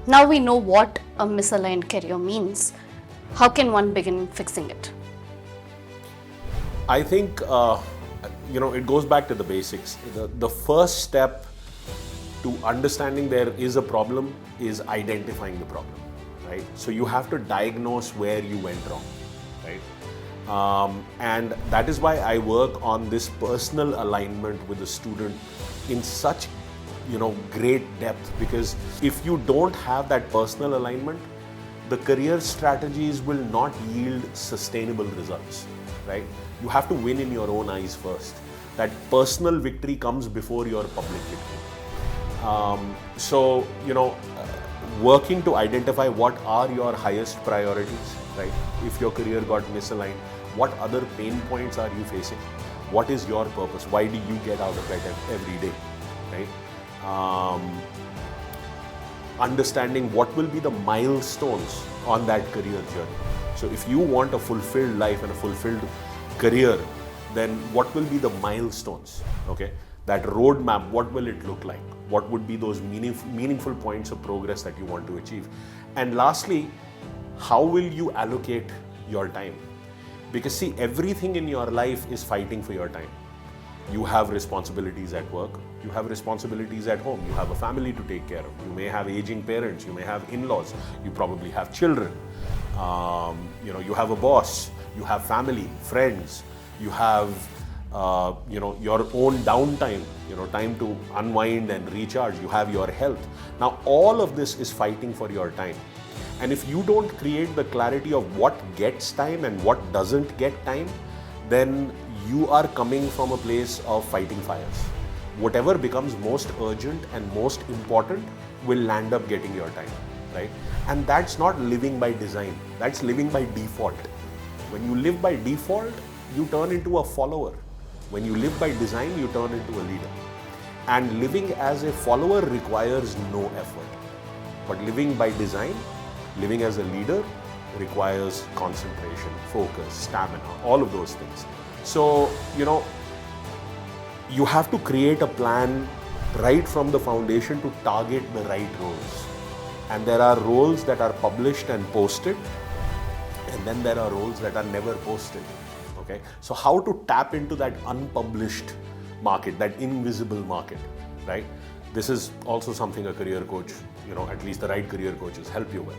Now we know what a misaligned career means. How can one begin fixing it? I think it goes back to the basics. The first step to understanding there is a problem is identifying the problem, right? So you have to diagnose where you went wrong, right? And that is why I work on this personal alignment with the student in such great depth, because if you don't have that personal alignment, the career strategies will not yield sustainable results, right? You have to win in your own eyes first. That personal victory comes before your public victory. Working to identify what are your highest priorities, right? If your career got misaligned, what other pain points are you facing? What is your purpose? Why do you get out of bed every day, right? Understanding what will be the milestones on that career journey. So if you want a fulfilled life and a fulfilled career, then what will be the milestones, okay? That roadmap, what will it look like? What would be those meaningful points of progress that you want to achieve? And lastly, how will you allocate your time? Because see, everything in your life is fighting for your time. You have responsibilities at work, you have responsibilities at home, you have a family to take care of, you may have aging parents, you may have in-laws, you probably have children, you have a boss, you have family, friends, you have your own downtime, time to unwind and recharge, you have your health. Now all of this is fighting for your time. And if you don't create the clarity of what gets time and what doesn't get time, then you are coming from a place of fighting fires. Whatever becomes most urgent and most important will land up getting your time, right? And that's not living by design, that's living by default. When you live by default, you turn into a follower. When you live by design, you turn into a leader. And living as a follower requires no effort. But living by design, living as a leader requires concentration, focus, stamina, all of those things. So, you have to create a plan right from the foundation to target the right roles. And there are roles that are published and posted, and then there are roles that are never posted. Okay? So how to tap into that unpublished market, that invisible market, right? This is also something a career coach, at least the right career coaches help you with.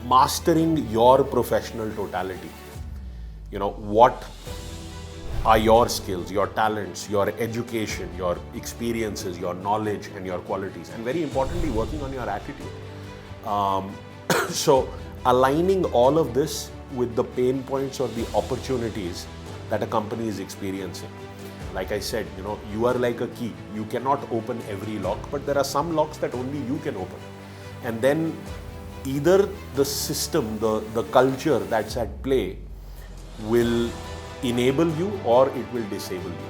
Mastering your professional totality. What are your skills, your talents, your education, your experiences, your knowledge and your qualities, and very importantly, working on your attitude. So aligning all of this with the pain points or the opportunities that a company is experiencing. Like I said, you are like a key. You cannot open every lock, but there are some locks that only you can open. And then either the system, the culture that's at play will enable you or it will disable you,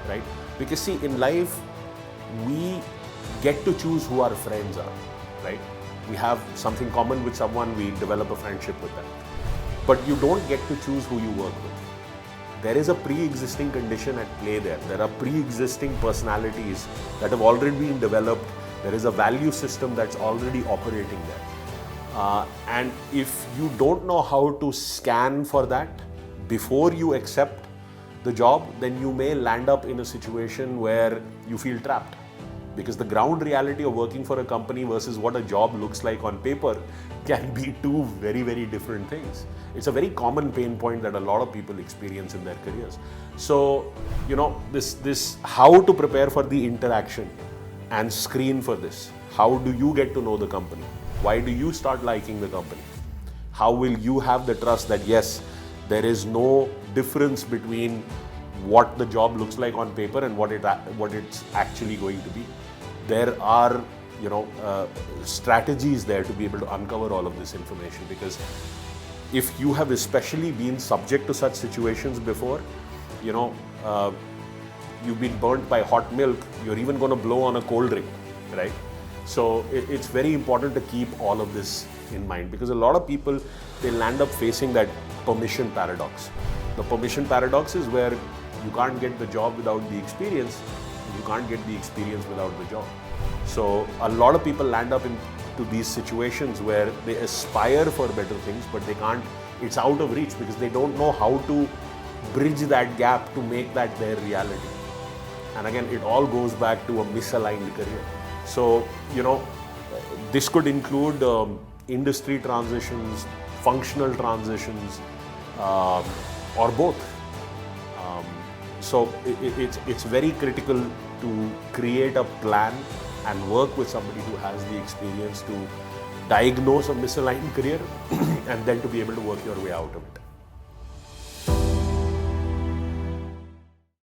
right? Because see, in life, we get to choose who our friends are, right? We have something common with someone, we develop a friendship with them. But you don't get to choose who you work with. There is a pre-existing condition at play there. There are pre-existing personalities that have already been developed. There is a value system that's already operating there. And if you don't know how to scan for that before you accept the job, then you may land up in a situation where you feel trapped. Because the ground reality of working for a company versus what a job looks like on paper can be two very, very different things. It's a very common pain point that a lot of people experience in their careers. So, this how to prepare for the interaction and screen for this. How do you get to know the company? Why do you start liking the company? How will you have the trust that yes, there is no difference between what the job looks like on paper and what it's actually going to be? There are strategies there to be able to uncover all of this information, because if you have especially been subject to such situations before, you've been burnt by hot milk, you're even going to blow on a cold drink, right? So it's very important to keep all of this in mind, because a lot of people, they land up facing that permission paradox. The permission paradox is where you can't get the job without the experience, you can't get the experience without the job. So a lot of people land up into these situations where they aspire for better things, but they can't, it's out of reach because they don't know how to bridge that gap to make that their reality. And again, it all goes back to a misaligned career. So, this could include industry transitions, functional transitions, or both. So it's very critical to create a plan and work with somebody who has the experience to diagnose a misaligned career and then to be able to work your way out of it.